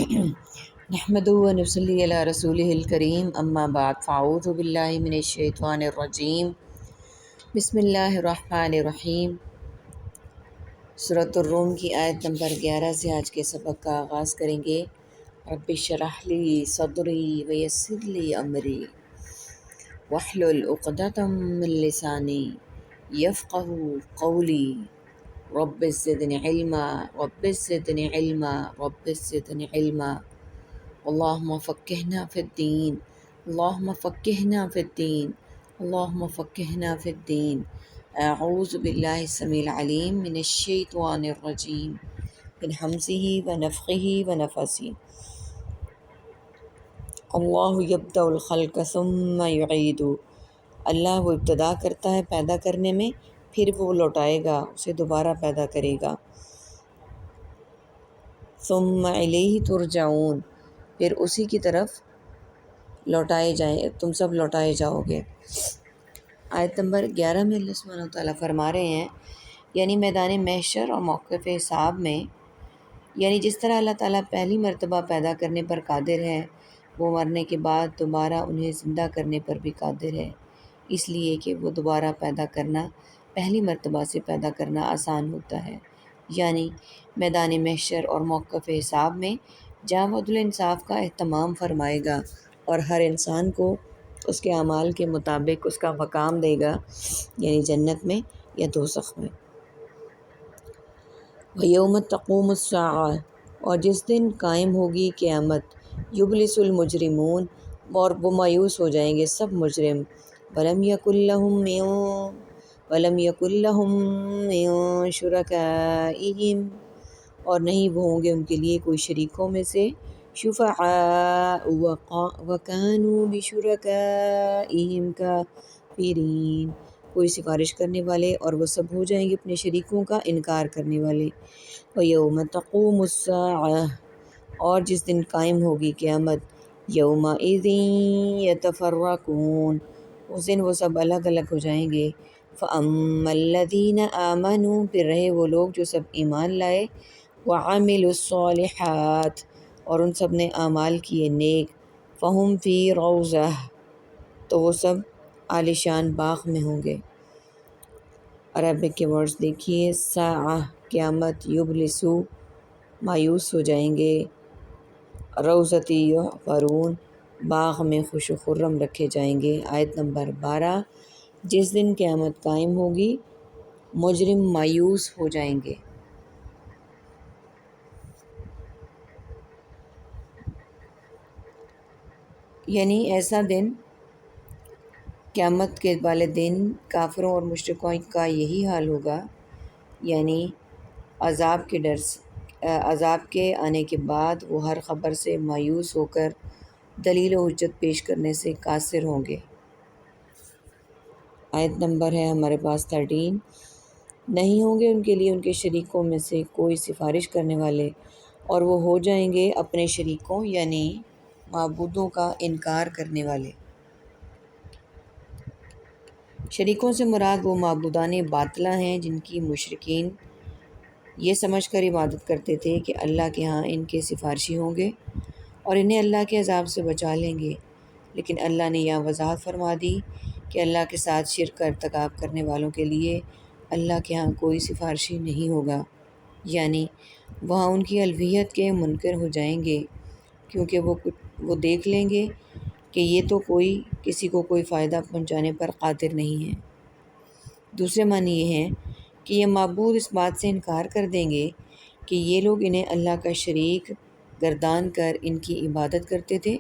نحمدہ و نصلی علی رسولہ الکریم اما بعد فاعوذ باللہ من الشیطان الرجیم بسم اللہ الرحمن الرحیم۔ سورۃ الروم کی آیت نمبر 11 سے آج کے سبق کا آغاز کریں گے۔ رب اشرح لی صدری ویسر لی امری واحلل عقدۃ من لسانی یفقہوا قولی رب زدنی علما رب زدنی علما رب زدنی علما اللہم فقہنا فی الدین اللہم فقہنا فی الدین اللہم فقہنا فی الدین۔ اعوذ باللہ السمیع العلیم من الشیطان الرجیم من ہمزہ ونفخہ ونفثہ۔ اللہ یبدأ الخلق ثم یعید، اللہ وہ ابتدا کرتا ہے پیدا کرنے میں، پھر وہ لوٹائے گا، اسے دوبارہ پیدا کرے گا۔ ثم الیہ ترجعون، پھر اسی کی طرف تم سب لوٹائے جاؤ گے۔ آیت نمبر 11 میں اللہ سبحانہ و تعالیٰ فرما رہے ہیں، یعنی میدان محشر اور موقف حساب میں، یعنی جس طرح اللہ تعالیٰ پہلی مرتبہ پیدا کرنے پر قادر ہے، وہ مرنے کے بعد دوبارہ انہیں زندہ کرنے پر بھی قادر ہے، اس لیے کہ وہ دوبارہ پیدا کرنا پہلی مرتبہ سے پیدا کرنا آسان ہوتا ہے۔ یعنی میدان محشر اور موقف حساب میں جہاں وہ عدل انصاف کا اہتمام فرمائے گا اور ہر انسان کو اس کے اعمال کے مطابق اس کا مقام دے گا، یعنی جنت میں یا دوزخ میں۔ وَيَوْمَ تَقُومُ السَّاعَةُ، اور جس دن قائم ہوگی قیامت، یبلس المجرمون، اور وہ مایوس ہو جائیں گے سب مجرم۔ وَلَمْ يَكُنْ لَهُم مِّن شُرَكَائِهِمْ، اور نہیں وہ ہوں گے ان کے لیے کوئی شریکوں میں سے، شُفَعَاءُ وَكَانُوا بِشُرَكَائِهِمْ كَافِرِينَ، کوئی سفارش کرنے والے اور وہ سب ہو جائیں گے اپنے شریکوں کا انکار کرنے والے۔ وَيَوْمَ تَقُومُ السَّاعَةُ، اور جس دن قائم ہوگی قیامت، يَوْمَئِذٍ يَتَفَرَّقُونَ، اس دن وہ سب الگ الگ ہو جائیں گے۔ فَأَمَّا الَّذِينَ آمَنُوا، پھر رہے وہ لوگ جو سب ایمان لائے، وَعَمِلُوا الصَّالِحَاتِ، اور ان سب نے اعمال کیے نیک، فَهُمْ فِي رَوْضَةٍ، تو وہ سب عالیشان باغ میں ہوں گے۔ عربک کے ورڈز دیکھیے، ساعہ قیامت، یبلسو مایوس ہو جائیں گے، روضتی یحبرون باغ میں خوش و خرم رکھے جائیں گے۔ آیت نمبر 12، جس دن قیامت قائم ہوگی مجرم مایوس ہو جائیں گے۔ یعنی ایسا دن، قیامت کے والے دن کافروں اور مشرکوں کا یہی حال ہوگا، یعنی عذاب کے آنے کے بعد وہ ہر خبر سے مایوس ہو کر دلیل و حجت پیش کرنے سے قاصر ہوں گے۔ آیت نمبر ہے ہمارے پاس 13، نہیں ہوں گے ان کے لیے ان کے شریکوں میں سے کوئی سفارش کرنے والے، اور وہ ہو جائیں گے اپنے شریکوں یعنی معبودوں کا انکار کرنے والے۔ شریکوں سے مراد وہ معبودان باطلہ ہیں جن کی مشرکین یہ سمجھ کر عبادت کرتے تھے کہ اللہ کے ہاں ان کے سفارشی ہوں گے اور انہیں اللہ کے عذاب سے بچا لیں گے، لیکن اللہ نے یہاں وضاحت فرما دی کہ اللہ کے ساتھ شرک کا ارتکاب کرنے والوں کے لیے اللہ کے ہاں کوئی سفارشی نہیں ہوگا، یعنی وہاں ان کی الوہیت کے منکر ہو جائیں گے، کیونکہ وہ دیکھ لیں گے کہ یہ تو کسی کو کوئی فائدہ پہنچانے پر قادر نہیں ہے۔ دوسرے معنی یہ ہیں کہ یہ معبود اس بات سے انکار کر دیں گے کہ یہ لوگ انہیں اللہ کا شریک گردان کر ان کی عبادت کرتے تھے،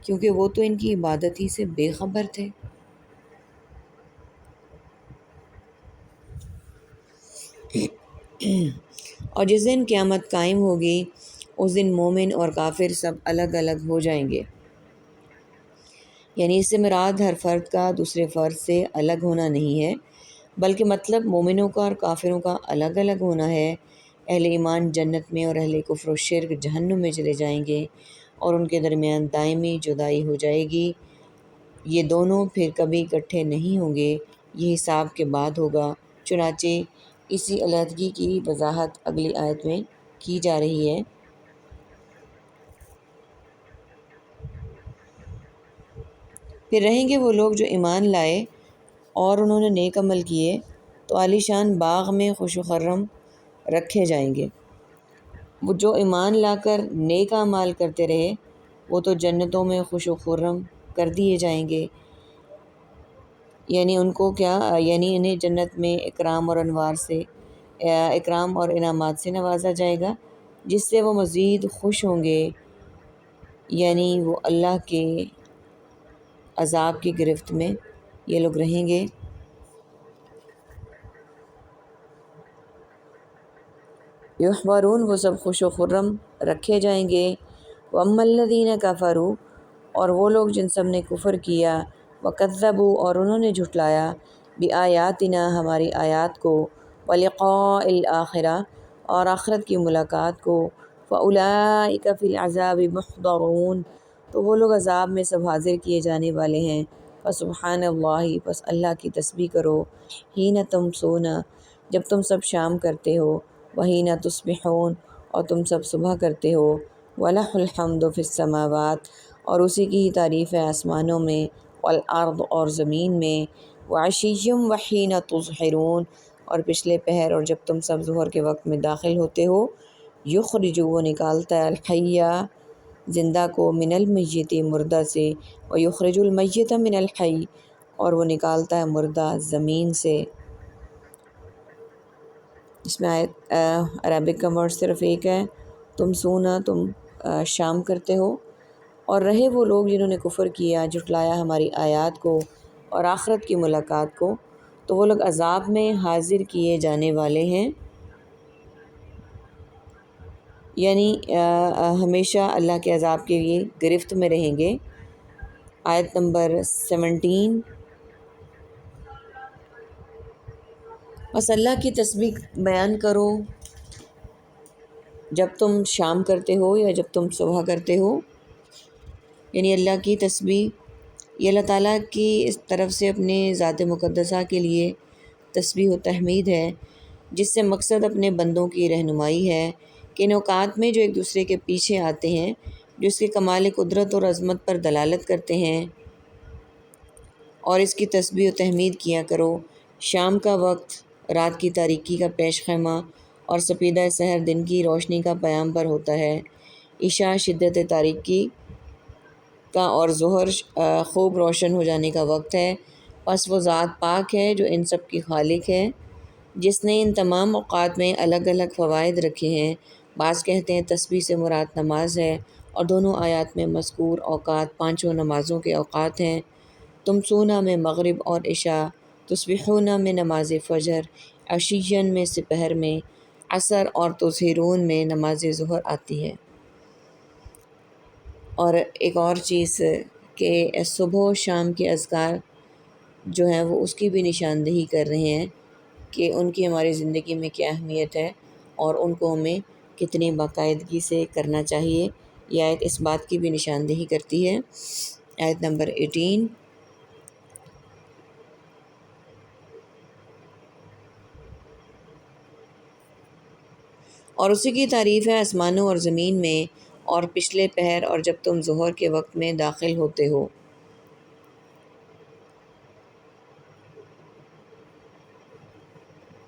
کیونکہ وہ تو ان کی عبادت ہی سے بے خبر تھے۔ اور جس دن قیامت قائم ہوگی اس دن مومن اور کافر سب الگ الگ ہو جائیں گے، یعنی اس سے مراد ہر فرد کا دوسرے فرد سے الگ ہونا نہیں ہے، بلکہ مطلب مومنوں کا اور کافروں کا الگ الگ ہونا ہے۔ اہل ایمان جنت میں اور اہل کفر و شرک جہنم میں چلے جائیں گے اور ان کے درمیان دائمی جدائی ہو جائے گی، یہ دونوں پھر کبھی اکٹھے نہیں ہوں گے، یہ حساب کے بعد ہوگا۔ چنانچہ اسی علیحدگی کی وضاحت اگلی آیت میں کی جا رہی ہے۔ پھر رہیں گے وہ لوگ جو ایمان لائے اور انہوں نے نیک عمل کیے تو عالی شان باغ میں خوش و خرم رکھے جائیں گے۔ وہ جو ایمان لا کر نیک اعمال کرتے رہے وہ تو جنتوں میں خوش و خرم کر دیے جائیں گے، یعنی ان کو کیا، یعنی انہیں جنت میں اکرام اور انوار سے، اکرام اور انعامات سے نوازا جائے گا جس سے وہ مزید خوش ہوں گے، یعنی وہ اللہ کے عذاب کی گرفت میں یہ لوگ رہیں گے۔ یحبرون، وہ سب خوش و خرم رکھے جائیں گے۔ واما الذین کفروا، اور وہ لوگ جن سب نے کفر کیا، وکذبوا، اور انہوں نے جھٹلایا، بآیاتنا، ہماری آیات کو، ولقاء الآخرہ، اور آخرت کی ملاقات کو، فاولئک فی العذاب محضرون، تو وہ لوگ عذاب میں سب حاضر کیے جانے والے ہیں۔ فسبحان اللہ، پس اللہ کی تسبیح کرو، حین تمسون، جب تم سب شام کرتے ہو، وحین تصبحون، اور تم سب صبح کرتے ہو، وَلَهُ الْحَمْدُ فِي السَّمَاوَاتِ، اور اسی کی ہی تعریف ہے آسمانوں میں، والارض، اور زمین میں، وعشیم وحین تظہرون، اور پچھلے پہر اور جب تم سب ظہر کے وقت میں داخل ہوتے ہو، یخرج، وہ نکالتا ہے، الحیہ، زندہ کو، من المیت، مردہ سے، ویخرج المیت من الحی، اور وہ نکالتا ہے مردہ زمین سے۔ اس میں آیت عربک کا ورڈ صرف ایک ہے، تم سونا، تم شام کرتے ہو، اور رہے وہ لوگ جنہوں نے کفر کیا، جھٹلایا ہماری آیات کو اور آخرت کی ملاقات کو، تو وہ لوگ عذاب میں حاضر کیے جانے والے ہیں، یعنی ہمیشہ اللہ کے عذاب کے لیے گرفت میں رہیں گے۔ آیت نمبر 17، بس اللہ کی تسبیح بیان کرو جب تم شام کرتے ہو یا جب تم صبح کرتے ہو، یعنی اللہ کی تسبیح یہ اللہ تعالیٰ کی اس طرف سے اپنے ذات مقدسہ کے لیے تسبیح و تحمید ہے، جس سے مقصد اپنے بندوں کی رہنمائی ہے کہ ان اوقات میں جو ایک دوسرے کے پیچھے آتے ہیں، جو اس کے کمال قدرت اور عظمت پر دلالت کرتے ہیں، اور اس کی تسبیح و تحمید کیا کرو۔ شام کا وقت رات کی تاریکی کا پیش خیمہ اور سپیدہ سحر دن کی روشنی کا پیام پر ہوتا ہے۔ عشاء شدت تاریکی کا اور ظہر خوب روشن ہو جانے کا وقت ہے۔ پس وہ ذات پاک ہے جو ان سب کی خالق ہے، جس نے ان تمام اوقات میں الگ الگ فوائد رکھے ہیں۔ بعض کہتے ہیں تسبیح سے مراد نماز ہے، اور دونوں آیات میں مذکور اوقات پانچوں نمازوں کے اوقات ہیں۔ تمسونا میں مغرب اور عشاء، تصبحون میں نماز فجر، عشیًا میں سپہر میں، عصر، اور تظہرون میں نماز ظہر آتی ہے۔ اور ایک اور چیز کہ صبح و شام کے اذکار جو ہیں وہ اس کی بھی نشاندہی کر رہے ہیں کہ ان کی ہماری زندگی میں کیا اہمیت ہے اور ان کو ہمیں کتنی باقاعدگی سے کرنا چاہیے۔ یہ آیت اس بات کی بھی نشاندہی کرتی ہے۔ آیت نمبر 18، اور اسی کی تعریف ہے آسمانوں اور زمین میں اور پچھلے پہر اور جب تم ظہر کے وقت میں داخل ہوتے ہو۔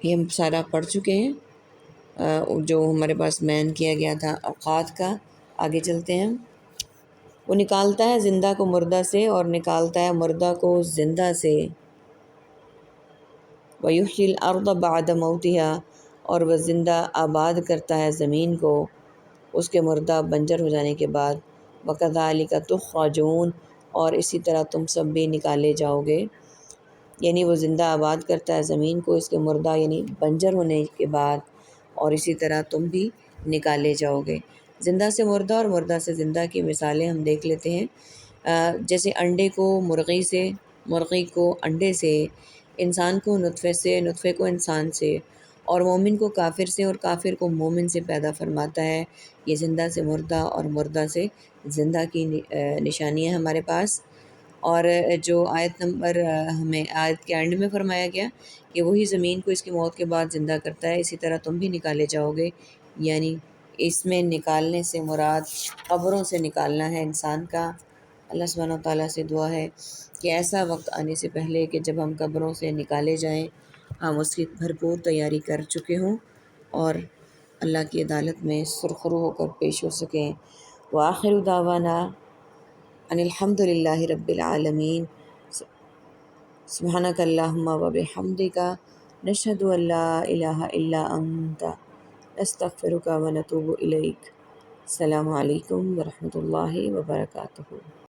یہ ہم سارا پڑھ چکے ہیں، جو ہمارے پاس مین کیا گیا تھا اوقات کا۔ آگے چلتے ہیں۔ وہ نکالتا ہے زندہ کو مردہ سے اور نکالتا ہے مردہ کو زندہ سے۔ وَيُحْيِي الْأَرْضَ بَعْدَ مَوْتِهَا، اور وہ زندہ آباد کرتا ہے زمین کو اس کے مردہ بنجر ہو جانے کے بعد۔ وَكَذَلِكَ تُخْرَجُونَ، اور اسی طرح تم سب بھی نکالے جاؤ گے، یعنی وہ زندہ آباد کرتا ہے زمین کو اس کے مردہ یعنی بنجر ہونے کے بعد، اور اسی طرح تم بھی نکالے جاؤ گے۔ زندہ سے مردہ اور مردہ سے زندہ کی مثالیں ہم دیکھ لیتے ہیں۔ جیسے انڈے کو مرغی سے، مرغی کو انڈے سے، انسان کو نطفے سے، نطفے کو انسان سے، اور مومن کو کافر سے اور کافر کو مومن سے پیدا فرماتا ہے۔ یہ زندہ سے مردہ اور مردہ سے زندہ کی نشانی ہے ہمارے پاس۔ اور جو آیت نمبر ہمیں آیت کے اینڈ میں فرمایا گیا کہ وہی زمین کو اس کی موت کے بعد زندہ کرتا ہے، اسی طرح تم بھی نکالے جاؤ گے، یعنی اس میں نکالنے سے مراد قبروں سے نکالنا ہے انسان کا، اللہ سبحانہ و تعالیٰ سے دعا ہے کہ ایسا وقت آنے سے پہلے کہ جب ہم قبروں سے نکالے جائیں ہم اس کی بھرپور تیاری کر چکے ہوں اور اللہ کی عدالت میں سرخرو ہو کر پیش ہو سکیں۔ وآخر دعوانا ان الحمد للہ رب العالمین۔ سبحانک اللہم و بحمدک نشہد ان لا الہ الا انت نستغفرک و نتوب الیک۔ السلام علیکم ورحمۃ اللہ وبرکاتہ۔